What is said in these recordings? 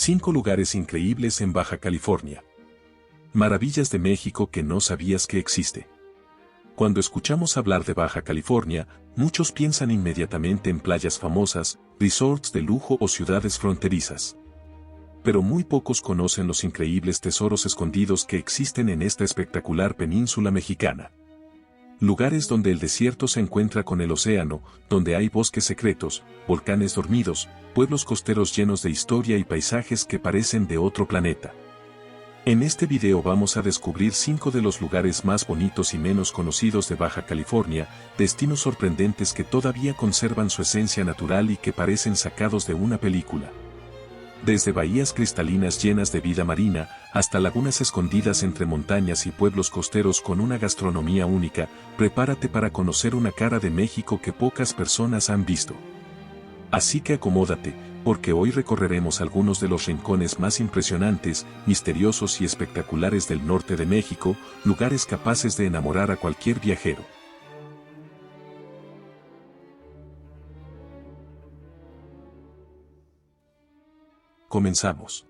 5 lugares increíbles en Baja California. Maravillas de México que no sabías que existe. Cuando escuchamos hablar de Baja California, muchos piensan inmediatamente en playas famosas, resorts de lujo o ciudades fronterizas. Pero muy pocos conocen los increíbles tesoros escondidos que existen en esta espectacular península mexicana. Lugares donde el desierto se encuentra con el océano, donde hay bosques secretos, volcanes dormidos, pueblos costeros llenos de historia y paisajes que parecen de otro planeta. En este video vamos a descubrir 5 de los lugares más bonitos y menos conocidos de Baja California, destinos sorprendentes que todavía conservan su esencia natural y que parecen sacados de una película. Desde bahías cristalinas llenas de vida marina, hasta lagunas escondidas entre montañas y pueblos costeros con una gastronomía única, prepárate para conocer una cara de México que pocas personas han visto. Así que acomódate, porque hoy recorreremos algunos de los rincones más impresionantes, misteriosos y espectaculares del norte de México, lugares capaces de enamorar a cualquier viajero. Comenzamos.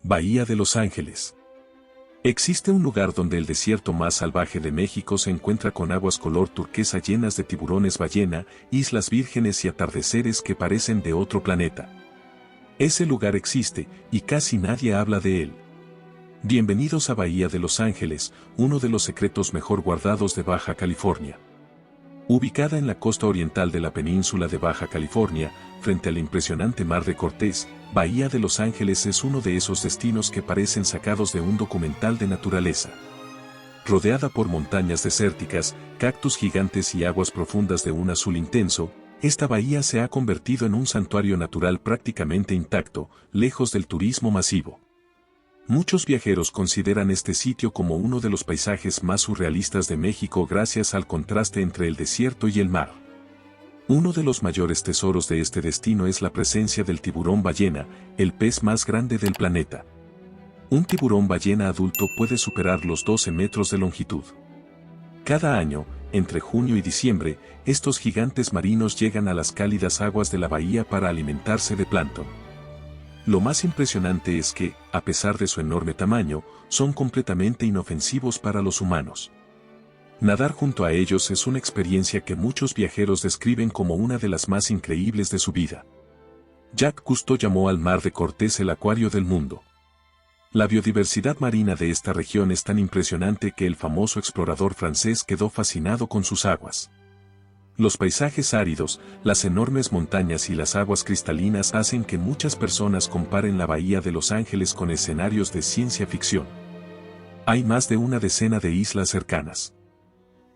Bahía de Los Ángeles. Existe un lugar donde el desierto más salvaje de México se encuentra con aguas color turquesa llenas de tiburones ballena, islas vírgenes y atardeceres que parecen de otro planeta. Ese lugar existe, y casi nadie habla de él. Bienvenidos a Bahía de Los Ángeles, uno de los secretos mejor guardados de Baja California. Ubicada en la costa oriental de la península de Baja California, frente al impresionante Mar de Cortés, Bahía de Los Ángeles es uno de esos destinos que parecen sacados de un documental de naturaleza. Rodeada por montañas desérticas, cactus gigantes y aguas profundas de un azul intenso, esta bahía se ha convertido en un santuario natural prácticamente intacto, lejos del turismo masivo. Muchos viajeros consideran este sitio como uno de los paisajes más surrealistas de México gracias al contraste entre el desierto y el mar. Uno de los mayores tesoros de este destino es la presencia del tiburón ballena, el pez más grande del planeta. Un tiburón ballena adulto puede superar los 12 metros de longitud. Cada año, entre junio y diciembre, estos gigantes marinos llegan a las cálidas aguas de la bahía para alimentarse de plancton. Lo más impresionante es que, a pesar de su enorme tamaño, son completamente inofensivos para los humanos. Nadar junto a ellos es una experiencia que muchos viajeros describen como una de las más increíbles de su vida. Jacques Cousteau llamó al Mar de Cortés el acuario del mundo. La biodiversidad marina de esta región es tan impresionante que el famoso explorador francés quedó fascinado con sus aguas. Los paisajes áridos, las enormes montañas y las aguas cristalinas hacen que muchas personas comparen la Bahía de Los Ángeles con escenarios de ciencia ficción. Hay más de una decena de islas cercanas.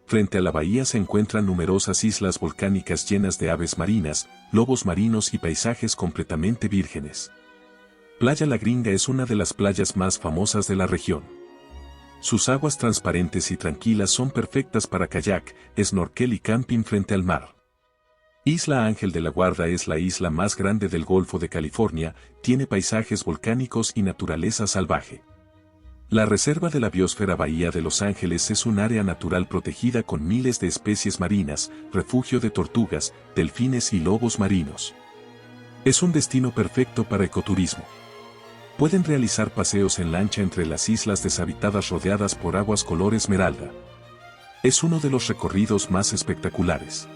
Frente a la bahía se encuentran numerosas islas volcánicas llenas de aves marinas, lobos marinos y paisajes completamente vírgenes. Playa La Gringa es una de las playas más famosas de la región. Sus aguas transparentes y tranquilas son perfectas para kayak, snorkel y camping frente al mar. Isla Ángel de la Guarda es la isla más grande del Golfo de California, tiene paisajes volcánicos y naturaleza salvaje. La Reserva de la Biosfera Bahía de Los Ángeles es un área natural protegida con miles de especies marinas, refugio de tortugas, delfines y lobos marinos. Es un destino perfecto para ecoturismo. Pueden realizar paseos en lancha entre las islas deshabitadas rodeadas por aguas color esmeralda. Es uno de los recorridos más espectaculares.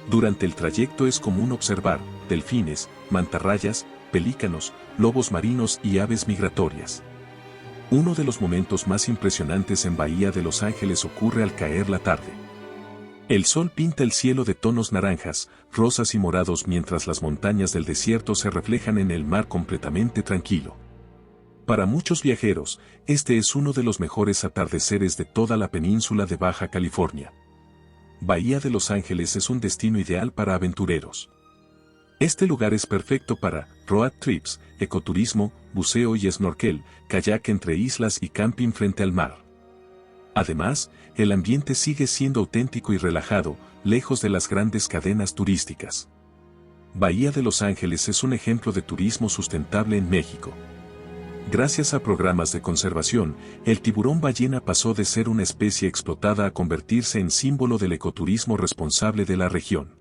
Durante el trayecto es común observar delfines, mantarrayas, pelícanos, lobos marinos y aves migratorias. Uno de los momentos más impresionantes en Bahía de Los Ángeles ocurre al caer la tarde. El sol pinta el cielo de tonos naranjas, rosas y morados mientras las montañas del desierto se reflejan en el mar completamente tranquilo. Para muchos viajeros, este es uno de los mejores atardeceres de toda la península de Baja California. Bahía de Los Ángeles es un destino ideal para aventureros. Este lugar es perfecto para road trips, ecoturismo, buceo y snorkel, kayak entre islas y camping frente al mar. Además, el ambiente sigue siendo auténtico y relajado, lejos de las grandes cadenas turísticas. Bahía de Los Ángeles es un ejemplo de turismo sustentable en México. Gracias a programas de conservación, el tiburón ballena pasó de ser una especie explotada a convertirse en símbolo del ecoturismo responsable de la región.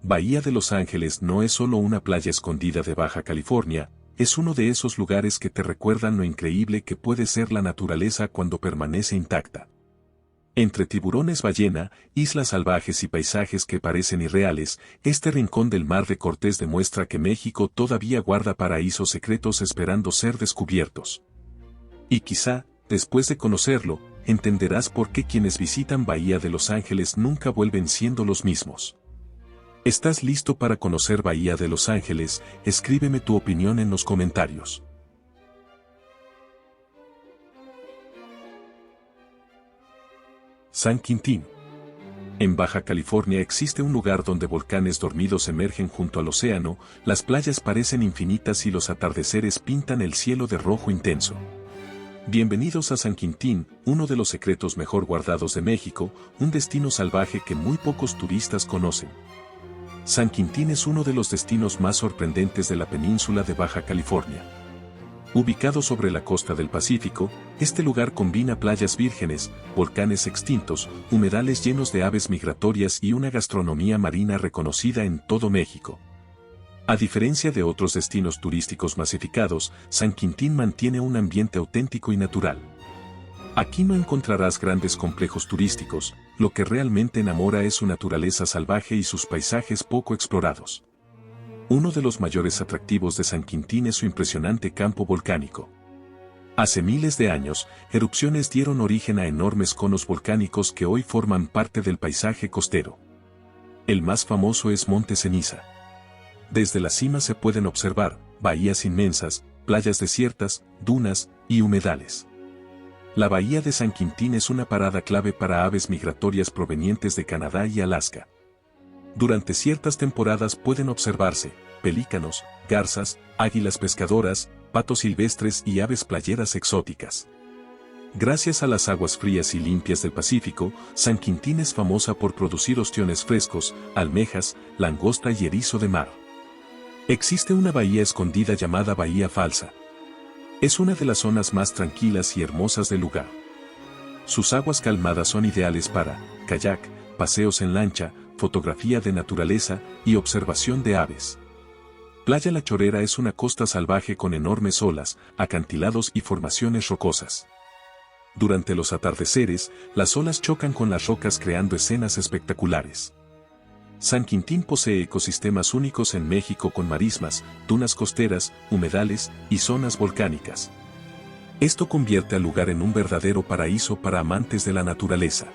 Bahía de Los Ángeles no es solo una playa escondida de Baja California, es uno de esos lugares que te recuerdan lo increíble que puede ser la naturaleza cuando permanece intacta. Entre tiburones ballena, islas salvajes y paisajes que parecen irreales, este rincón del Mar de Cortés demuestra que México todavía guarda paraísos secretos esperando ser descubiertos. Y quizá, después de conocerlo, entenderás por qué quienes visitan Bahía de Los Ángeles nunca vuelven siendo los mismos. ¿Estás listo para conocer Bahía de Los Ángeles? Escríbeme tu opinión en los comentarios. San Quintín. En Baja California existe un lugar donde volcanes dormidos emergen junto al océano, las playas parecen infinitas y los atardeceres pintan el cielo de rojo intenso. Bienvenidos a San Quintín, uno de los secretos mejor guardados de México, un destino salvaje que muy pocos turistas conocen. San Quintín es uno de los destinos más sorprendentes de la península de Baja California. Ubicado sobre la costa del Pacífico, este lugar combina playas vírgenes, volcanes extintos, humedales llenos de aves migratorias y una gastronomía marina reconocida en todo México. A diferencia de otros destinos turísticos masificados, San Quintín mantiene un ambiente auténtico y natural. Aquí no encontrarás grandes complejos turísticos, lo que realmente enamora es su naturaleza salvaje y sus paisajes poco explorados. Uno de los mayores atractivos de San Quintín es su impresionante campo volcánico. Hace miles de años, erupciones dieron origen a enormes conos volcánicos que hoy forman parte del paisaje costero. El más famoso es Monte Ceniza. Desde la cima se pueden observar bahías inmensas, playas desiertas, dunas y humedales. La bahía de San Quintín es una parada clave para aves migratorias provenientes de Canadá y Alaska. Durante ciertas temporadas pueden observarse pelícanos, garzas, águilas pescadoras, patos silvestres y aves playeras exóticas. Gracias a las aguas frías y limpias del Pacífico, San Quintín es famosa por producir ostiones frescos, almejas, langosta y erizo de mar. Existe una bahía escondida llamada Bahía Falsa. Es una de las zonas más tranquilas y hermosas del lugar. Sus aguas calmadas son ideales para kayak, paseos en lancha, fotografía de naturaleza y observación de aves. Playa La Chorera es una costa salvaje con enormes olas, acantilados y formaciones rocosas. Durante los atardeceres, las olas chocan con las rocas creando escenas espectaculares. San Quintín posee ecosistemas únicos en México con marismas, dunas costeras, humedales y zonas volcánicas. Esto convierte al lugar en un verdadero paraíso para amantes de la naturaleza.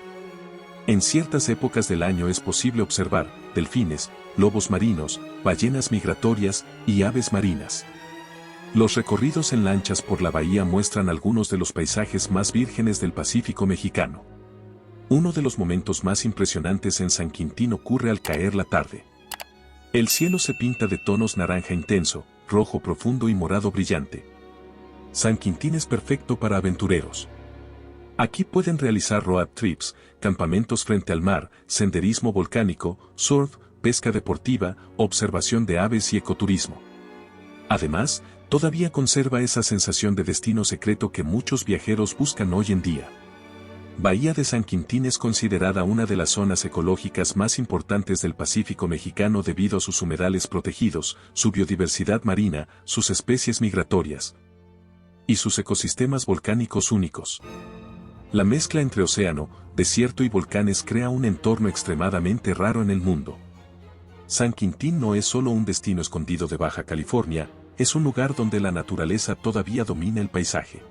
En ciertas épocas del año es posible observar delfines, lobos marinos, ballenas migratorias y aves marinas. Los recorridos en lanchas por la bahía muestran algunos de los paisajes más vírgenes del Pacífico mexicano. Uno de los momentos más impresionantes en San Quintín ocurre al caer la tarde. El cielo se pinta de tonos naranja intenso, rojo profundo y morado brillante. San Quintín es perfecto para aventureros. Aquí pueden realizar road trips, campamentos frente al mar, senderismo volcánico, surf, pesca deportiva, observación de aves y ecoturismo. Además, todavía conserva esa sensación de destino secreto que muchos viajeros buscan hoy en día. Bahía de San Quintín es considerada una de las zonas ecológicas más importantes del Pacífico mexicano debido a sus humedales protegidos, su biodiversidad marina, sus especies migratorias y sus ecosistemas volcánicos únicos. La mezcla entre océano, desierto y volcanes crea un entorno extremadamente raro en el mundo. San Quintín no es solo un destino escondido de Baja California, es un lugar donde la naturaleza todavía domina el paisaje.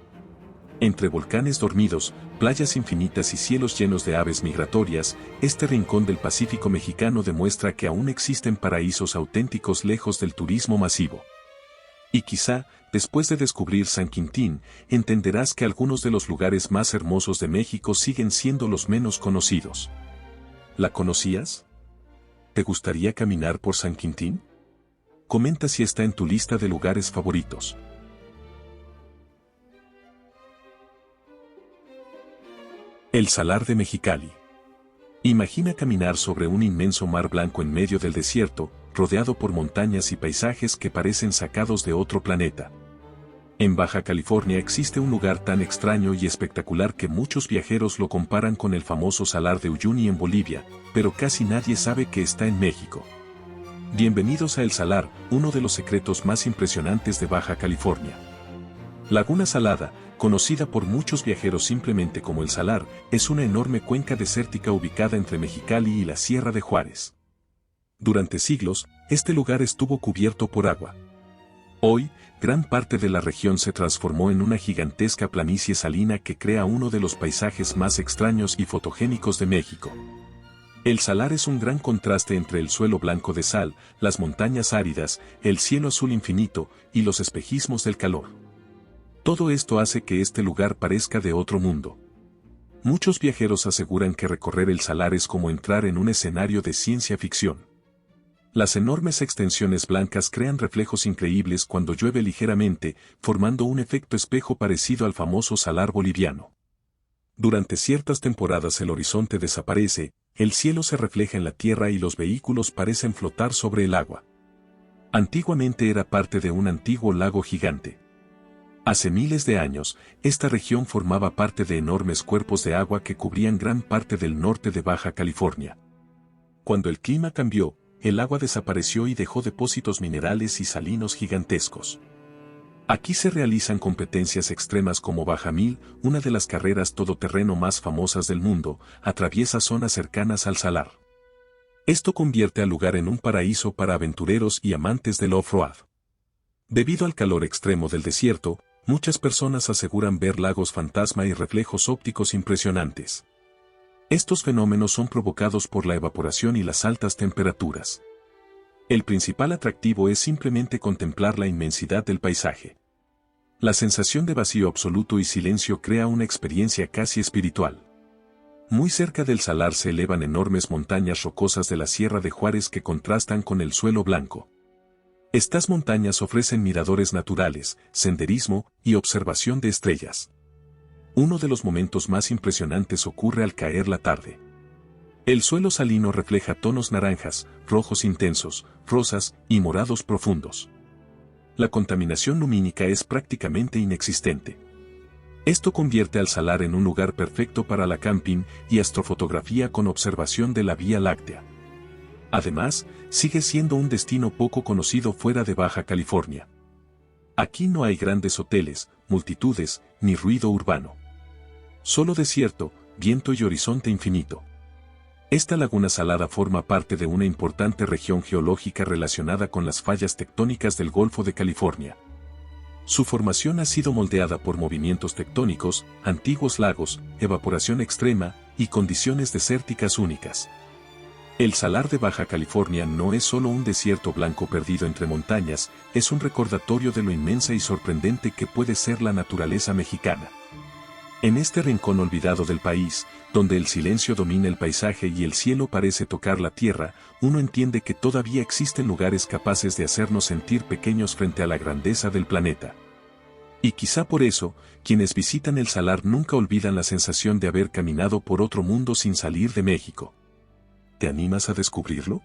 Entre volcanes dormidos, playas infinitas y cielos llenos de aves migratorias, este rincón del Pacífico mexicano demuestra que aún existen paraísos auténticos lejos del turismo masivo. Y quizá, después de descubrir San Quintín, entenderás que algunos de los lugares más hermosos de México siguen siendo los menos conocidos. ¿La conocías? ¿Te gustaría caminar por San Quintín? Comenta si está en tu lista de lugares favoritos. El Salar de Mexicali. Imagina caminar sobre un inmenso mar blanco en medio del desierto, rodeado por montañas y paisajes que parecen sacados de otro planeta. En Baja California existe un lugar tan extraño y espectacular que muchos viajeros lo comparan con el famoso Salar de Uyuni en Bolivia, pero casi nadie sabe que está en México. Bienvenidos a El Salar, uno de los secretos más impresionantes de Baja California. Laguna Salada, conocida por muchos viajeros simplemente como El Salar, es una enorme cuenca desértica ubicada entre Mexicali y la Sierra de Juárez. Durante siglos, este lugar estuvo cubierto por agua. Hoy, gran parte de la región se transformó en una gigantesca planicie salina que crea uno de los paisajes más extraños y fotogénicos de México. El Salar es un gran contraste entre el suelo blanco de sal, las montañas áridas, el cielo azul infinito y los espejismos del calor. Todo esto hace que este lugar parezca de otro mundo. Muchos viajeros aseguran que recorrer el Salar es como entrar en un escenario de ciencia ficción. Las enormes extensiones blancas crean reflejos increíbles cuando llueve ligeramente, formando un efecto espejo parecido al famoso salar boliviano. Durante ciertas temporadas el horizonte desaparece, el cielo se refleja en la tierra y los vehículos parecen flotar sobre el agua. Antiguamente era parte de un antiguo lago gigante. Hace miles de años, esta región formaba parte de enormes cuerpos de agua que cubrían gran parte del norte de Baja California. Cuando el clima cambió, el agua desapareció y dejó depósitos minerales y salinos gigantescos. Aquí se realizan competencias extremas como Baja 1000, una de las carreras todoterreno más famosas del mundo, atraviesa zonas cercanas al Salar. Esto convierte al lugar en un paraíso para aventureros y amantes del off-road. Debido al calor extremo del desierto, muchas personas aseguran ver lagos fantasma y reflejos ópticos impresionantes. Estos fenómenos son provocados por la evaporación y las altas temperaturas. El principal atractivo es simplemente contemplar la inmensidad del paisaje. La sensación de vacío absoluto y silencio crea una experiencia casi espiritual. Muy cerca del Salar se elevan enormes montañas rocosas de la Sierra de Juárez que contrastan con el suelo blanco. Estas montañas ofrecen miradores naturales, senderismo y observación de estrellas. Uno de los momentos más impresionantes ocurre al caer la tarde. El suelo salino refleja tonos naranjas, rojos intensos, rosas y morados profundos. La contaminación lumínica es prácticamente inexistente. Esto convierte al Salar en un lugar perfecto para la camping y astrofotografía con observación de la Vía Láctea. Además, sigue siendo un destino poco conocido fuera de Baja California. Aquí no hay grandes hoteles, multitudes, ni ruido urbano. Solo desierto, viento y horizonte infinito. Esta laguna salada forma parte de una importante región geológica relacionada con las fallas tectónicas del Golfo de California. Su formación ha sido moldeada por movimientos tectónicos, antiguos lagos, evaporación extrema y condiciones desérticas únicas. El Salar de Baja California no es solo un desierto blanco perdido entre montañas, es un recordatorio de lo inmensa y sorprendente que puede ser la naturaleza mexicana. En este rincón olvidado del país, donde el silencio domina el paisaje y el cielo parece tocar la tierra, uno entiende que todavía existen lugares capaces de hacernos sentir pequeños frente a la grandeza del planeta. Y quizá por eso, quienes visitan el Salar nunca olvidan la sensación de haber caminado por otro mundo sin salir de México. ¿Te animas a descubrirlo?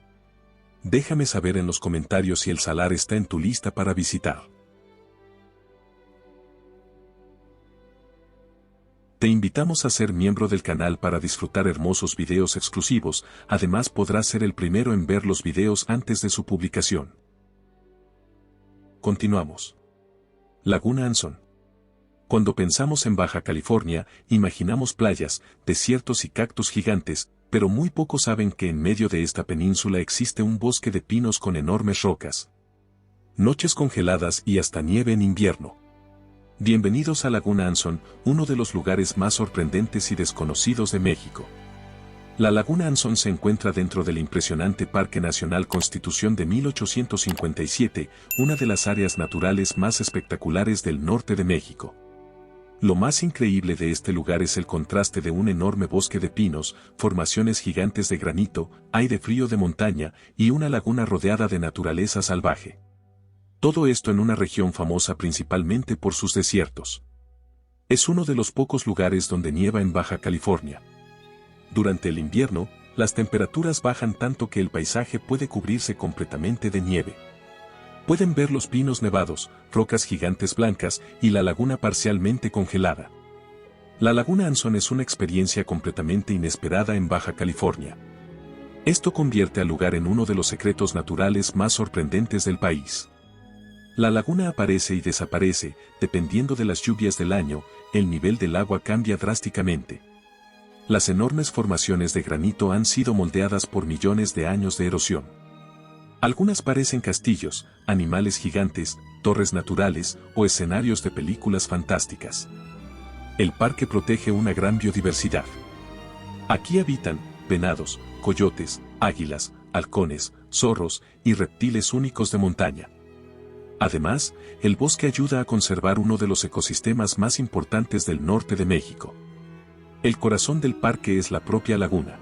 Déjame saber en los comentarios si el Salar está en tu lista para visitar. Te invitamos a ser miembro del canal para disfrutar hermosos videos exclusivos, además podrás ser el primero en ver los videos antes de su publicación. Continuamos. Laguna Anson. Cuando pensamos en Baja California, imaginamos playas, desiertos y cactus gigantes, pero muy pocos saben que en medio de esta península existe un bosque de pinos con enormes rocas. Noches congeladas y hasta nieve en invierno. Bienvenidos a Laguna Anson, uno de los lugares más sorprendentes y desconocidos de México. La Laguna Anson se encuentra dentro del impresionante Parque Nacional Constitución de 1857, una de las áreas naturales más espectaculares del norte de México. Lo más increíble de este lugar es el contraste de un enorme bosque de pinos, formaciones gigantes de granito, aire frío de montaña y una laguna rodeada de naturaleza salvaje. Todo esto en una región famosa principalmente por sus desiertos. Es uno de los pocos lugares donde nieva en Baja California. Durante el invierno, las temperaturas bajan tanto que el paisaje puede cubrirse completamente de nieve. Pueden ver los pinos nevados, rocas gigantes blancas y la laguna parcialmente congelada. La Laguna Anson es una experiencia completamente inesperada en Baja California. Esto convierte al lugar en uno de los secretos naturales más sorprendentes del país. La laguna aparece y desaparece, dependiendo de las lluvias del año, el nivel del agua cambia drásticamente. Las enormes formaciones de granito han sido moldeadas por millones de años de erosión. Algunas parecen castillos, animales gigantes, torres naturales o escenarios de películas fantásticas. El parque protege una gran biodiversidad. Aquí habitan venados, coyotes, águilas, halcones, zorros y reptiles únicos de montaña. Además, el bosque ayuda a conservar uno de los ecosistemas más importantes del norte de México. El corazón del parque es la propia laguna.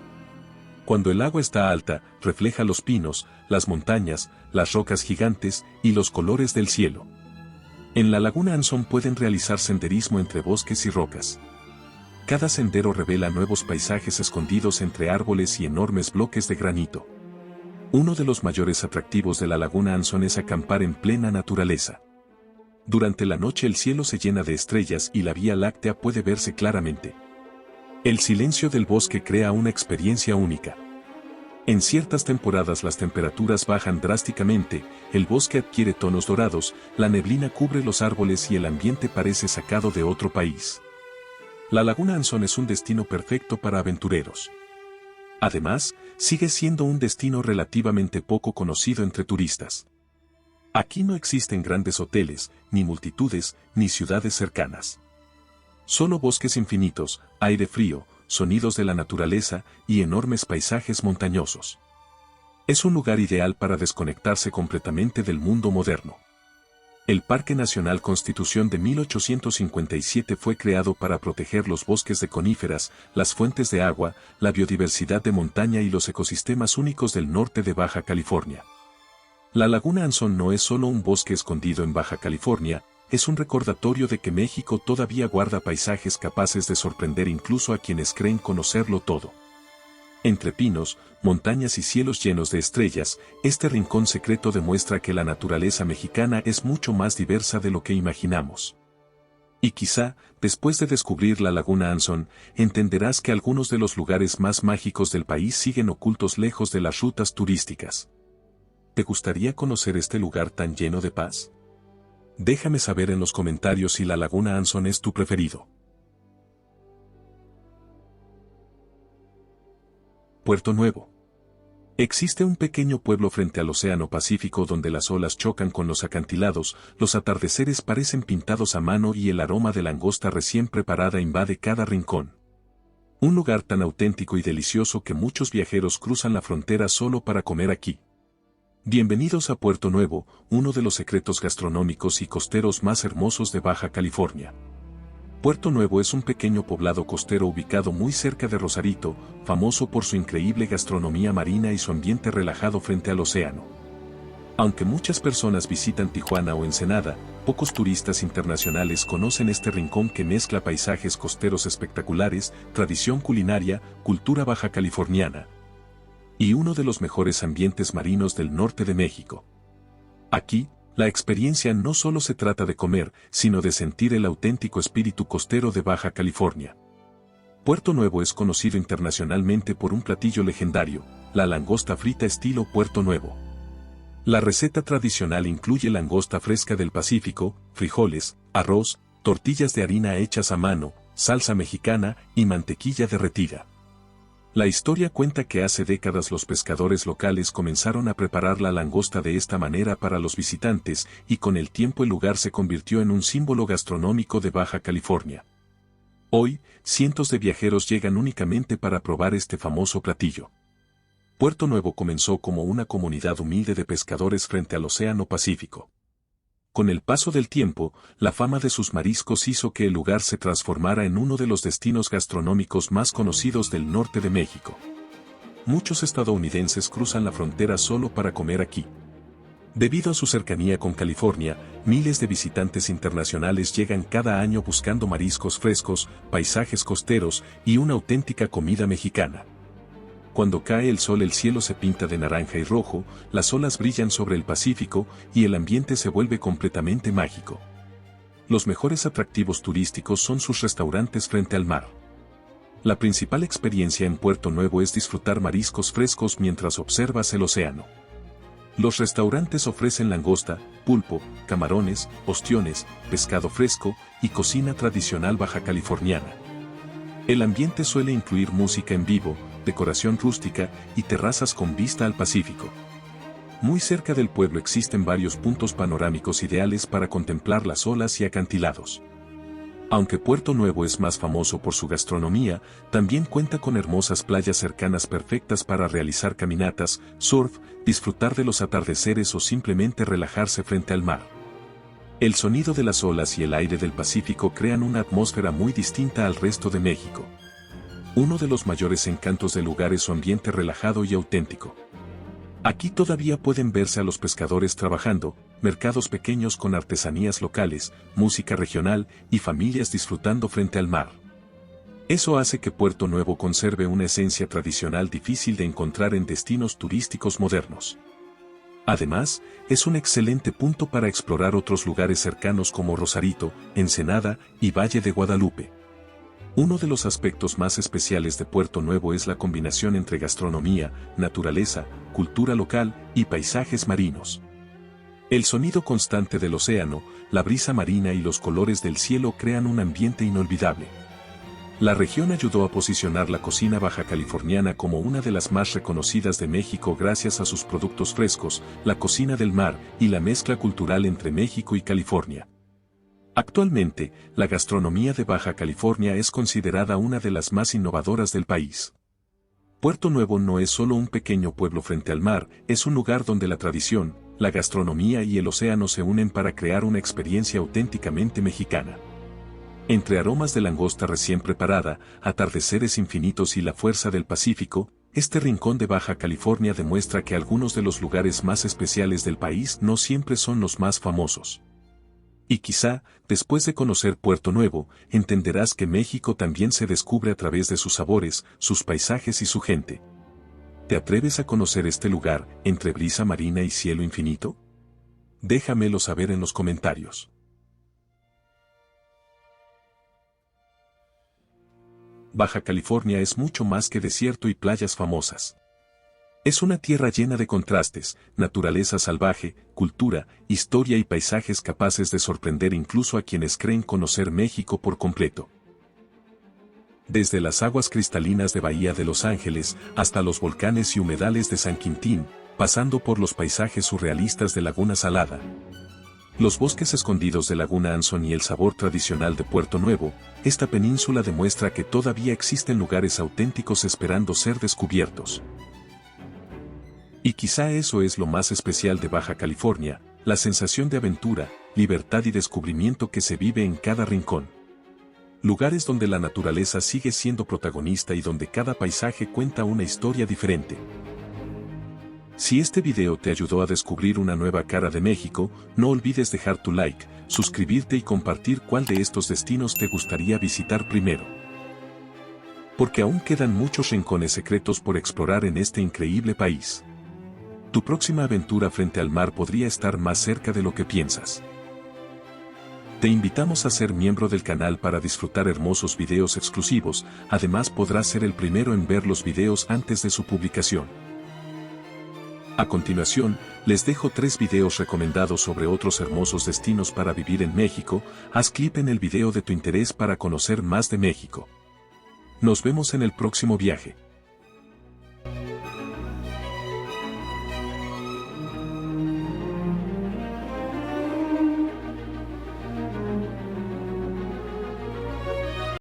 Cuando el agua está alta, refleja los pinos, las montañas, las rocas gigantes y los colores del cielo. En la laguna Anson pueden realizar senderismo entre bosques y rocas. Cada sendero revela nuevos paisajes escondidos entre árboles y enormes bloques de granito. Uno de los mayores atractivos de la laguna Anson es acampar en plena naturaleza. Durante la noche el cielo se llena de estrellas y la Vía Láctea puede verse claramente. El silencio del bosque crea una experiencia única. En ciertas temporadas las temperaturas bajan drásticamente, el bosque adquiere tonos dorados, la neblina cubre los árboles y el ambiente parece sacado de otro país. La laguna Anson es un destino perfecto para aventureros. Además, sigue siendo un destino relativamente poco conocido entre turistas. Aquí no existen grandes hoteles, ni multitudes, ni ciudades cercanas. Solo bosques infinitos, aire frío, sonidos de la naturaleza y enormes paisajes montañosos. Es un lugar ideal para desconectarse completamente del mundo moderno. El Parque Nacional Constitución de 1857 fue creado para proteger los bosques de coníferas, las fuentes de agua, la biodiversidad de montaña y los ecosistemas únicos del norte de Baja California. La laguna Anson no es solo un bosque escondido en Baja California, es un recordatorio de que México todavía guarda paisajes capaces de sorprender incluso a quienes creen conocerlo todo. Entre pinos, montañas y cielos llenos de estrellas, este rincón secreto demuestra que la naturaleza mexicana es mucho más diversa de lo que imaginamos. Y quizá, después de descubrir la laguna Anson, entenderás que algunos de los lugares más mágicos del país siguen ocultos lejos de las rutas turísticas. ¿Te gustaría conocer este lugar tan lleno de paz? Déjame saber en los comentarios si la laguna Anson es tu preferido. Puerto Nuevo. Existe un pequeño pueblo frente al Océano Pacífico donde las olas chocan con los acantilados, los atardeceres parecen pintados a mano y el aroma de langosta recién preparada invade cada rincón. Un lugar tan auténtico y delicioso que muchos viajeros cruzan la frontera solo para comer aquí. Bienvenidos a Puerto Nuevo, uno de los secretos gastronómicos y costeros más hermosos de Baja California. Puerto Nuevo es un pequeño poblado costero ubicado muy cerca de Rosarito, famoso por su increíble gastronomía marina y su ambiente relajado frente al océano. Aunque muchas personas visitan Tijuana o Ensenada, pocos turistas internacionales conocen este rincón que mezcla paisajes costeros espectaculares, tradición culinaria, cultura baja californiana y uno de los mejores ambientes marinos del norte de México. Aquí, la experiencia no solo se trata de comer, sino de sentir el auténtico espíritu costero de Baja California. Puerto Nuevo es conocido internacionalmente por un platillo legendario, la langosta frita estilo Puerto Nuevo. La receta tradicional incluye langosta fresca del Pacífico, frijoles, arroz, tortillas de harina hechas a mano, salsa mexicana y mantequilla derretida. La historia cuenta que hace décadas los pescadores locales comenzaron a preparar la langosta de esta manera para los visitantes y con el tiempo el lugar se convirtió en un símbolo gastronómico de Baja California. Hoy, cientos de viajeros llegan únicamente para probar este famoso platillo. Puerto Nuevo comenzó como una comunidad humilde de pescadores frente al Océano Pacífico. Con el paso del tiempo, la fama de sus mariscos hizo que el lugar se transformara en uno de los destinos gastronómicos más conocidos del norte de México. Muchos estadounidenses cruzan la frontera solo para comer aquí. Debido a su cercanía con California, miles de visitantes internacionales llegan cada año buscando mariscos frescos, paisajes costeros y una auténtica comida mexicana. Cuando cae el sol el cielo se pinta de naranja y rojo, las olas brillan sobre el Pacífico y el ambiente se vuelve completamente mágico. Los mejores atractivos turísticos son sus restaurantes frente al mar. La principal experiencia en Puerto Nuevo es disfrutar mariscos frescos mientras observas el océano. Los restaurantes ofrecen langosta, pulpo, camarones, ostiones, pescado fresco y cocina tradicional baja californiana. El ambiente suele incluir música en vivo, decoración rústica y terrazas con vista al Pacífico. Muy cerca del pueblo existen varios puntos panorámicos ideales para contemplar las olas y acantilados. Aunque Puerto Nuevo es más famoso por su gastronomía, también cuenta con hermosas playas cercanas perfectas para realizar caminatas, surf, disfrutar de los atardeceres o simplemente relajarse frente al mar. El sonido de las olas y el aire del Pacífico crean una atmósfera muy distinta al resto de México. Uno de los mayores encantos del lugar es su ambiente relajado y auténtico. Aquí todavía pueden verse a los pescadores trabajando, mercados pequeños con artesanías locales, música regional y familias disfrutando frente al mar. Eso hace que Puerto Nuevo conserve una esencia tradicional difícil de encontrar en destinos turísticos modernos. Además, es un excelente punto para explorar otros lugares cercanos como Rosarito, Ensenada y Valle de Guadalupe. Uno de los aspectos más especiales de Puerto Nuevo es la combinación entre gastronomía, naturaleza, cultura local y paisajes marinos. El sonido constante del océano, la brisa marina y los colores del cielo crean un ambiente inolvidable. La región ayudó a posicionar la cocina baja californiana como una de las más reconocidas de México gracias a sus productos frescos, la cocina del mar y la mezcla cultural entre México y California. Actualmente, la gastronomía de Baja California es considerada una de las más innovadoras del país. Puerto Nuevo no es solo un pequeño pueblo frente al mar, es un lugar donde la tradición, la gastronomía y el océano se unen para crear una experiencia auténticamente mexicana. Entre aromas de langosta recién preparada, atardeceres infinitos y la fuerza del Pacífico, este rincón de Baja California demuestra que algunos de los lugares más especiales del país no siempre son los más famosos. Y quizá, después de conocer Puerto Nuevo, entenderás que México también se descubre a través de sus sabores, sus paisajes y su gente. ¿Te atreves a conocer este lugar, entre brisa marina y cielo infinito? Déjamelo saber en los comentarios. Baja California es mucho más que desierto y playas famosas. Es una tierra llena de contrastes, naturaleza salvaje, cultura, historia y paisajes capaces de sorprender incluso a quienes creen conocer México por completo. Desde las aguas cristalinas de Bahía de Los Ángeles hasta los volcanes y humedales de San Quintín, pasando por los paisajes surrealistas de Laguna Salada, los bosques escondidos de Laguna Anson y el sabor tradicional de Puerto Nuevo, esta península demuestra que todavía existen lugares auténticos esperando ser descubiertos. Y quizá eso es lo más especial de Baja California, la sensación de aventura, libertad y descubrimiento que se vive en cada rincón. Lugares donde la naturaleza sigue siendo protagonista y donde cada paisaje cuenta una historia diferente. Si este video te ayudó a descubrir una nueva cara de México, no olvides dejar tu like, suscribirte y compartir cuál de estos destinos te gustaría visitar primero. Porque aún quedan muchos rincones secretos por explorar en este increíble país. Tu próxima aventura frente al mar podría estar más cerca de lo que piensas. Te invitamos a ser miembro del canal para disfrutar hermosos videos exclusivos, además podrás ser el primero en ver los videos antes de su publicación. A continuación, les dejo 3 videos recomendados sobre otros hermosos destinos para vivir en México. Haz clic en el video de tu interés para conocer más de México. Nos vemos en el próximo viaje.